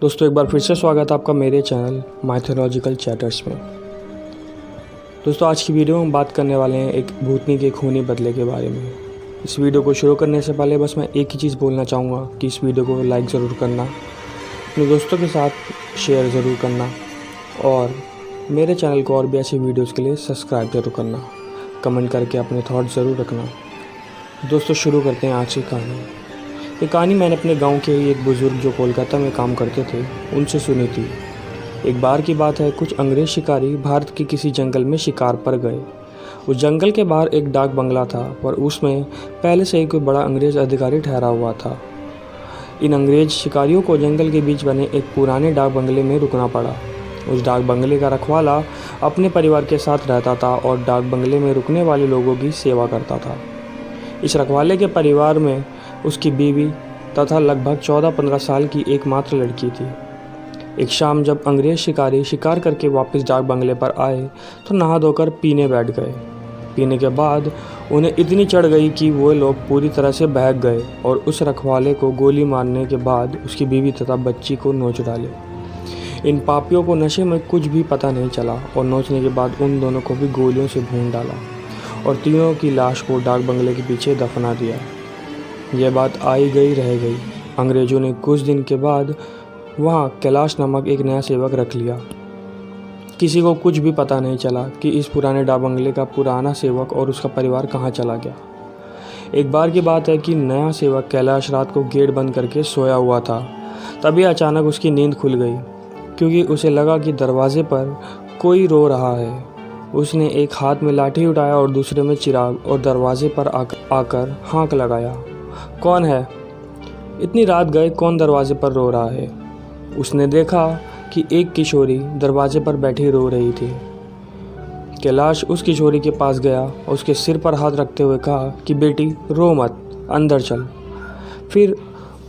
दोस्तों एक बार फिर से स्वागत है आपका मेरे चैनल माइथोलॉजिकल चैटर्स में। दोस्तों आज की वीडियो में हम बात करने वाले हैं एक भूतनी के खूनी बदले के बारे में। इस वीडियो को शुरू करने से पहले बस मैं एक ही चीज़ बोलना चाहूँगा कि इस वीडियो को लाइक ज़रूर करना, अपने दोस्तों के साथ शेयर ज़रूर करना और मेरे चैनल को और भी ऐसी वीडियोज़ के लिए सब्सक्राइब ज़रूर करना, कमेंट करके अपने थॉट ज़रूर रखना। दोस्तों शुरू करते हैं आज की कहानी। ये कहानी मैंने अपने गांव के ही एक बुज़ुर्ग जो कोलकाता में काम करते थे उनसे सुनी थी। एक बार की बात है, कुछ अंग्रेज़ शिकारी भारत के किसी जंगल में शिकार पर गए। उस जंगल के बाहर एक डाक बंगला था, पर उसमें पहले से ही कोई बड़ा अंग्रेज़ अधिकारी ठहरा हुआ था। इन अंग्रेज़ शिकारियों को जंगल के बीच बने एक पुराने डाक बंगले में रुकना पड़ा। उस डाक बंगले का रखवाला अपने परिवार के साथ रहता था और डाक बंगले में रुकने वाले लोगों की सेवा करता था। इस रखवाले के परिवार में उसकी बीवी तथा लगभग 14-15 साल की एकमात्र लड़की थी। एक शाम जब अंग्रेज़ शिकारी शिकार करके वापस डाक बंगले पर आए तो नहा धोकर पीने बैठ गए। पीने के बाद उन्हें इतनी चढ़ गई कि वो लोग पूरी तरह से बहक गए और उस रखवाले को गोली मारने के बाद उसकी बीवी तथा बच्ची को नोच डाले। इन पापियों को नशे में कुछ भी पता नहीं चला और नोचने के बाद उन दोनों को भी गोलियों से भून डाला और तीनों की लाश को डाक बंगले के पीछे दफना दिया। यह बात आई गई रह गई। अंग्रेज़ों ने कुछ दिन के बाद वहाँ कैलाश नामक एक नया सेवक रख लिया। किसी को कुछ भी पता नहीं चला कि इस पुराने डाक बंगले का पुराना सेवक और उसका परिवार कहाँ चला गया। एक बार की बात है कि नया सेवक कैलाश रात को गेट बंद करके सोया हुआ था। तभी अचानक उसकी नींद खुल गई क्योंकि उसे लगा कि दरवाजे पर कोई रो रहा है। उसने एक हाथ में लाठी उठाया और दूसरे में चिराग और दरवाजे पर आकर हाँक लगाया। कौन है? इतनी रात गए कौन दरवाजे पर रो रहा है? उसने देखा कि एक किशोरी दरवाजे पर बैठी रो रही थी। कैलाश उस किशोरी के पास गया और उसके सिर पर हाथ रखते हुए कहा कि बेटी रो मत, अंदर चल। फिर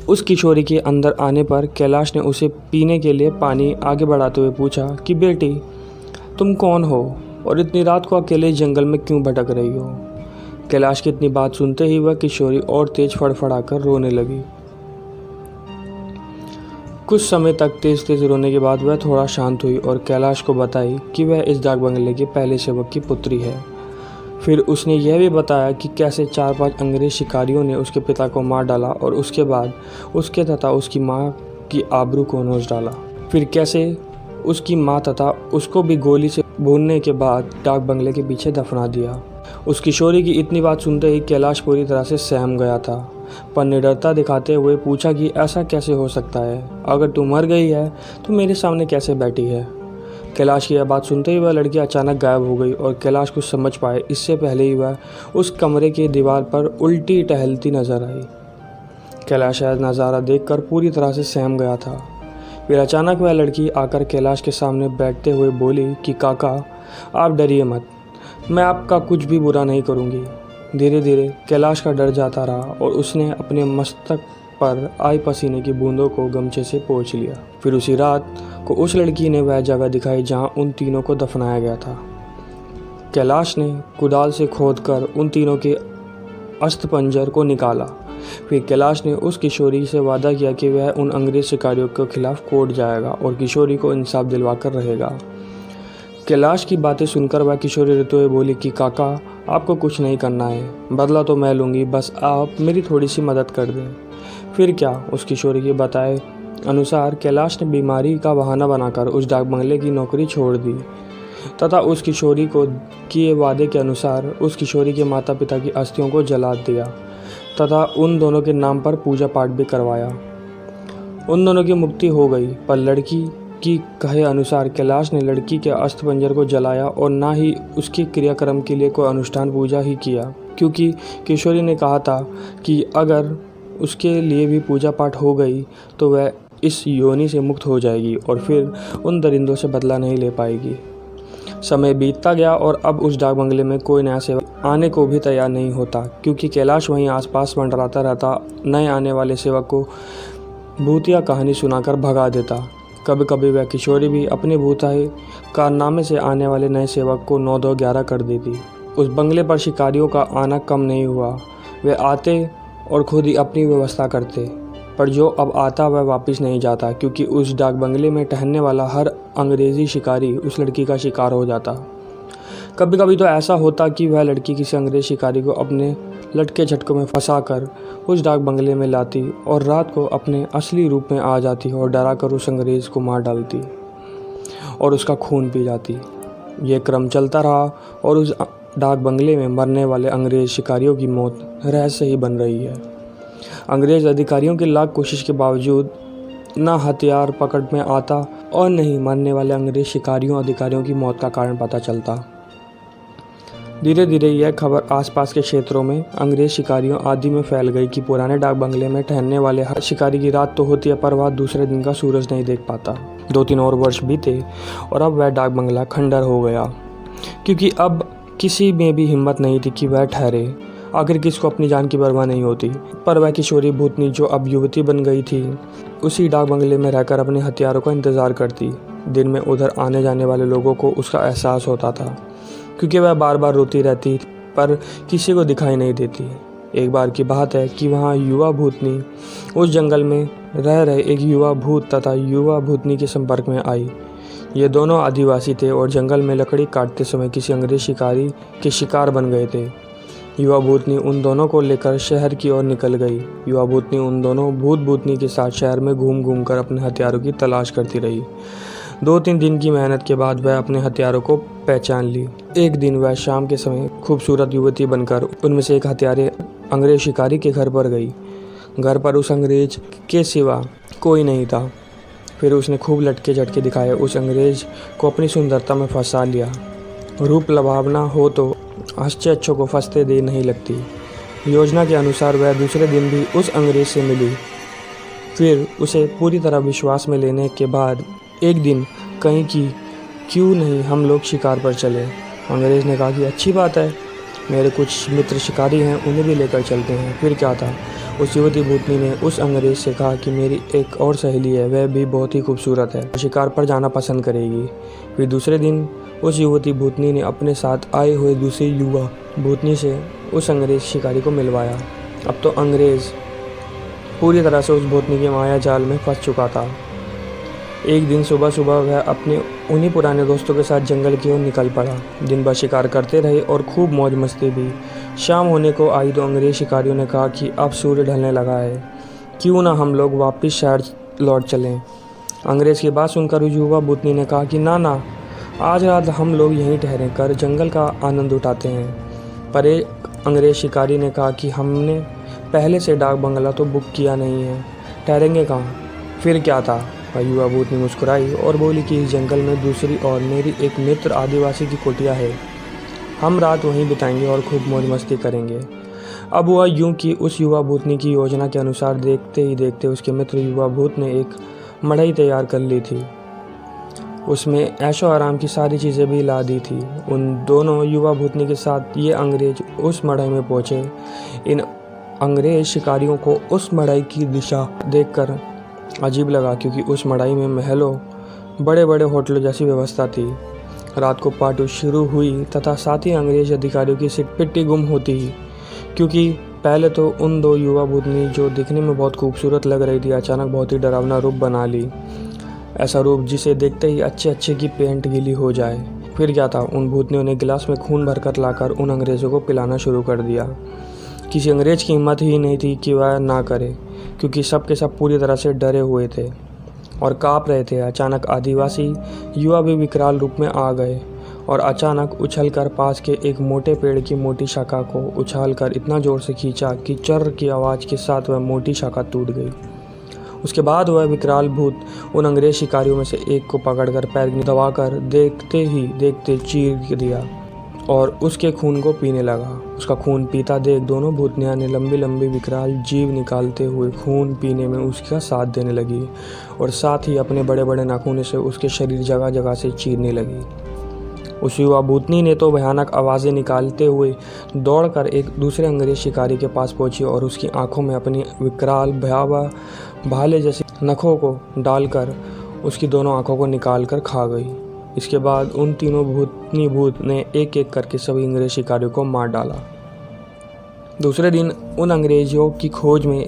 उस किशोरी के अंदर आने पर कैलाश ने उसे पीने के लिए पानी आगे बढ़ाते हुए पूछा कि बेटी तुम कौन हो और इतनी रात को अकेले जंगल में क्यों भटक रही हो? कैलाश की इतनी बात सुनते ही वह किशोरी और तेज फड़फड़ाकर रोने लगी। कुछ समय तक तेज तेज रोने के बाद वह थोड़ा शांत हुई और कैलाश को बताई कि वह इस डाक बंगले के पहले सेवक की पुत्री है। फिर उसने यह भी बताया कि कैसे 4-5 अंग्रेज शिकारियों ने उसके पिता को मार डाला और उसके बाद उसके तथा उसकी माँ की आबरू को नोच डाला। फिर कैसे उसकी माँ तथा उसको भी गोली से भूनने के बाद डाक बंगले के पीछे दफना दिया। उस किशोरी की इतनी बात सुनते ही कैलाश पूरी तरह से सहम गया था, पर निडरता दिखाते हुए पूछा कि ऐसा कैसे हो सकता है? अगर तू मर गई है तो मेरे सामने कैसे बैठी है? कैलाश की यह बात सुनते ही वह लड़की अचानक गायब हो गई और कैलाश कुछ समझ पाए इससे पहले ही वह उस कमरे की दीवार पर उल्टी टहलती नजर आई। कैलाश यह नज़ारा देखकर पूरी तरह से सहम गया था। फिर अचानक वह लड़की आकर कैलाश के सामने बैठते हुए बोली कि काका आप डरिए मत, मैं आपका कुछ भी बुरा नहीं करूँगी। धीरे धीरे कैलाश का डर जाता रहा और उसने अपने मस्तक पर आई पसीने की बूंदों को गमछे से पोंछ लिया। फिर उसी रात को उस लड़की ने वह जगह दिखाई जहाँ उन तीनों को दफनाया गया था। कैलाश ने कुदाल से खोदकर उन तीनों के अस्थिपंजर को निकाला। फिर कैलाश ने उस किशोरी से वादा किया कि वह उन अंग्रेज शिकारियों के खिलाफ कोर्ट जाएगा और किशोरी को इंसाफ दिलवाकर रहेगा। कैलाश की बातें सुनकर वह किशोरी रोते हुए बोली कि काका आपको कुछ नहीं करना है, बदला तो मैं लूँगी, बस आप मेरी थोड़ी सी मदद कर दें। फिर क्या? उस किशोरी के बताए अनुसार कैलाश ने बीमारी का बहाना बनाकर उस डाक बंगले की नौकरी छोड़ दी तथा उस किशोरी को किए वादे के अनुसार उस किशोरी के माता पिता की अस्थियों को जला दिया तथा उन दोनों के नाम पर पूजा पाठ भी करवाया। उन दोनों की मुक्ति हो गई, पर लड़की की कहे अनुसार कैलाश ने लड़की के अस्थिपंजर को जलाया और ना ही उसके क्रियाक्रम के लिए कोई अनुष्ठान पूजा ही किया, क्योंकि किशोरी ने कहा था कि अगर उसके लिए भी पूजा पाठ हो गई तो वह इस योनि से मुक्त हो जाएगी और फिर उन दरिंदों से बदला नहीं ले पाएगी। समय बीतता गया और अब उस डाक बंगले में कोई नया सेवक आने को भी तैयार नहीं होता, क्योंकि कैलाश वहीं आसपास मंडराता रहता, नए आने वाले सेवक को भूतिया कहानी सुनाकर भगा देता। कभी कभी वह किशोरी भी अपने भूताई कारनामे से आने वाले नए सेवक को 9-2-11 कर देती। उस बंगले पर शिकारियों का आना कम नहीं हुआ। वे आते और खुद ही अपनी व्यवस्था करते। पर जो अब आता वह वापस नहीं जाता, क्योंकि उस डाक बंगले में ठहरने वाला हर अंग्रेज़ी शिकारी उस लड़की का शिकार हो जाता। कभी कभी तो ऐसा होता कि वह लड़की किसी अंग्रेज़ शिकारी को अपने लटके झटकों में फंसाकर उस डाक बंगले में लाती और रात को अपने असली रूप में आ जाती और डराकर उस अंग्रेज़ को मार डालती और उसका खून पी जाती। ये क्रम चलता रहा और उस डाक बंगले में मरने वाले अंग्रेज़ शिकारियों की मौत रहस्य ही बन रही है। अंग्रेज़ अधिकारियों की लाख कोशिश के बावजूद ना हथियार पकड़ में आता और न ही मरने वाले अंग्रेज़ शिकारियों अधिकारियों की मौत का कारण पता चलता। धीरे धीरे यह खबर आसपास के क्षेत्रों में अंग्रेज़ शिकारियों आदि में फैल गई कि पुराने डाक बंगले में ठहरने वाले हर शिकारी की रात तो होती है, पर वह दूसरे दिन का सूरज नहीं देख पाता। 2-3 और वर्ष बीते और अब वह डाक बंगला खंडर हो गया, क्योंकि अब किसी में भी हिम्मत नहीं थी कि वह ठहरे। आखिर किसको अपनी जान की परवाह नहीं होती। पर वह किशोरी भूतनी जो अब युवती बन गई थी, उसी डाक बंगले में रहकर अपने हथियारों का इंतज़ार करती। दिन में उधर आने जाने वाले लोगों को उसका एहसास होता था, क्योंकि वह बार बार रोती रहती पर किसी को दिखाई नहीं देती। एक बार की बात है कि वहाँ युवा भूतनी उस जंगल में रह रहे एक युवा भूत तथा युवा भूतनी के संपर्क में आई। ये दोनों आदिवासी थे और जंगल में लकड़ी काटते समय किसी अंग्रेज़ शिकारी के शिकार बन गए थे। युवा भूतनी उन दोनों को लेकर शहर की ओर निकल गई। युवा भूतनी उन दोनों भूत भूतनी के साथ शहर में घूम घूम कर अपने हथियारों की तलाश करती रही। 2-3 दिन की मेहनत के बाद वह अपने हथियारों को पहचान ली। एक दिन वह शाम के समय खूबसूरत युवती बनकर उनमें से एक हथियारे अंग्रेज़ शिकारी के घर पर गई। घर पर उस अंग्रेज़ के सिवा कोई नहीं था। फिर उसने खूब लटके झटके दिखाए उस अंग्रेज़ को अपनी सुंदरता में फंसा लिया। रूप लभावना हो तो अच्छे अच्छों को फंसते देर नहीं लगती। योजना के अनुसार वह दूसरे दिन भी उस अंग्रेज़ से मिली। फिर उसे पूरी तरह विश्वास में लेने के बाद एक दिन कहीं कि क्यों नहीं हम लोग शिकार पर चले। अंग्रेज़ ने कहा कि अच्छी बात है, मेरे कुछ मित्र शिकारी हैं, उन्हें भी लेकर चलते हैं। फिर क्या था, उस युवती भूतनी ने उस अंग्रेज़ से कहा कि मेरी एक और सहेली है, वह भी बहुत ही खूबसूरत है, शिकार पर जाना पसंद करेगी। फिर दूसरे दिन उस युवती भूतनी ने अपने साथ आए हुए दूसरी युवा भूतनी से उस अंग्रेज़ शिकारी को मिलवाया। अब तो अंग्रेज़ पूरी तरह से उस भूतनी के माया जाल में फंस चुका था। एक दिन सुबह सुबह वह अपने उन्हीं पुराने दोस्तों के साथ जंगल की ओर निकल पड़ा। दिन भर शिकार करते रहे और खूब मौज मस्ती भी। शाम होने को आई तो अंग्रेज़ शिकारियों ने कहा कि अब सूर्य ढलने लगा है, क्यों ना हम लोग वापस शहर लौट चलें। अंग्रेज़ की बात सुनकर युवा भूतनी ने कहा कि ना, आज रात हम लोग यहीं ठहरें कर जंगल का आनंद उठाते हैं। पर एक अंग्रेज़ शिकारी ने कहा कि हमने पहले से डाक बंगला तो बुक किया नहीं है, ठहरेंगे कहाँ। फिर क्या था, युवा भूतनी मुस्कुराई और बोली कि इस जंगल में दूसरी ओर मेरी एक मित्र आदिवासी की कुटिया है, हम रात वहीं बिताएंगे और खूब मौज मस्ती करेंगे। अब हुआ यूं कि उस युवा भूतनी की योजना के अनुसार देखते ही देखते उसके मित्र युवा भूत ने एक मड़ई तैयार कर ली थी। उसमें ऐशो आराम की सारी चीज़ें भी ला दी थी। उन दोनों युवा भूतनी के साथ ये अंग्रेज उस मड़ई में पहुँचे। इन अंग्रेज शिकारियों को उस मड़ई की दिशा देखकर अजीब लगा, क्योंकि उस मड़ई में महलों, बड़े बड़े होटलों जैसी व्यवस्था थी। रात को पार्टी शुरू हुई तथा साथ ही अंग्रेज अधिकारियों की सिटपिट्टी गुम होती, क्योंकि पहले तो उन दो युवा भूतनी जो दिखने में बहुत खूबसूरत लग रही थी, अचानक बहुत ही डरावना रूप बना ली। ऐसा रूप जिसे देखते ही अच्छे अच्छे की पेंट गीली हो जाए। फिर क्या था, उन भूतनियों ने गिलास में खून भरकर लाकर उन अंग्रेज़ों को पिलाना शुरू कर दिया। किसी अंग्रेज़ की हिम्मत ही नहीं थी कि वह ना करे, क्योंकि सब के सब पूरी तरह से डरे हुए थे और काँप रहे थे। अचानक आदिवासी युवा भी विकराल रूप में आ गए और अचानक उछलकर पास के एक मोटे पेड़ की मोटी शाखा को उछालकर इतना ज़ोर से खींचा कि चर्र की आवाज़ के साथ वह मोटी शाखा टूट गई। उसके बाद वह विकराल भूत उन अंग्रेज़ शिकारियों में से एक को पकड़कर पैर में दबाकर देखते ही देखते चीर दिया और उसके खून को पीने लगा। उसका खून पीता देख दोनों भूतनियाँ ने लंबी लंबी विकराल जीभ निकालते हुए खून पीने में उसका साथ देने लगी और साथ ही अपने बड़े बड़े नाखूनों से उसके शरीर जगह जगह से चीरने लगी। उस युवा भूतनी ने तो भयानक आवाज़ें निकालते हुए दौड़कर एक दूसरे अंग्रेज़ शिकारी के पास पहुंची और उसकी आंखों में अपनी विकराल भयावह भाले जैसे नखों को डालकर उसकी दोनों आंखों को निकाल कर खा गई। इसके बाद उन तीनों भूतनी भूत ने एक एक करके सभी अंग्रेज़ शिकारियों को मार डाला। दूसरे दिन उन अंग्रेज़ों की खोज में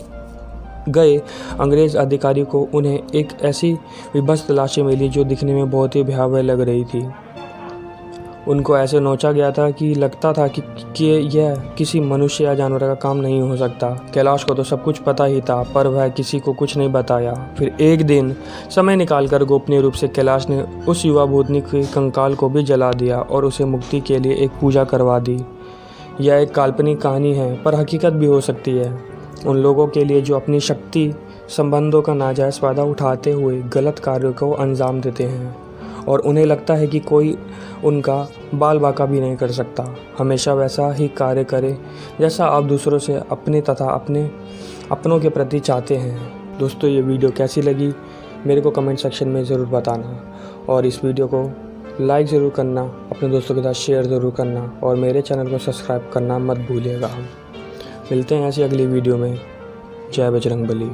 गए अंग्रेज़ अधिकारी को उन्हें एक ऐसी विभत्स लाशें मिली जो दिखने में बहुत ही भयावह लग रही थी। उनको ऐसे नोचा गया था कि लगता था कि यह किसी मनुष्य या जानवर का काम नहीं हो सकता। कैलाश को तो सब कुछ पता ही था, पर वह किसी को कुछ नहीं बताया। फिर एक दिन समय निकालकर गोपनीय रूप से कैलाश ने उस युवा भूतनी के कंकाल को भी जला दिया और उसे मुक्ति के लिए एक पूजा करवा दी। यह एक काल्पनिक कहानी है, पर हकीकत भी हो सकती है उन लोगों के लिए जो अपनी शक्ति संबंधों का नाजायज़ फ़ायदा उठाते हुए गलत कार्यों को अंजाम देते हैं और उन्हें लगता है कि कोई उनका बाल बाका भी नहीं कर सकता। हमेशा वैसा ही कार्य करें जैसा आप दूसरों से अपने तथा अपनों के प्रति चाहते हैं। दोस्तों, ये वीडियो कैसी लगी मेरे को कमेंट सेक्शन में ज़रूर बताना और इस वीडियो को लाइक ज़रूर करना, अपने दोस्तों के साथ शेयर ज़रूर करना और मेरे चैनल को सब्सक्राइब करना मत भूलिएगा। मिलते हैं ऐसी अगली वीडियो में। जय बजरंगबली।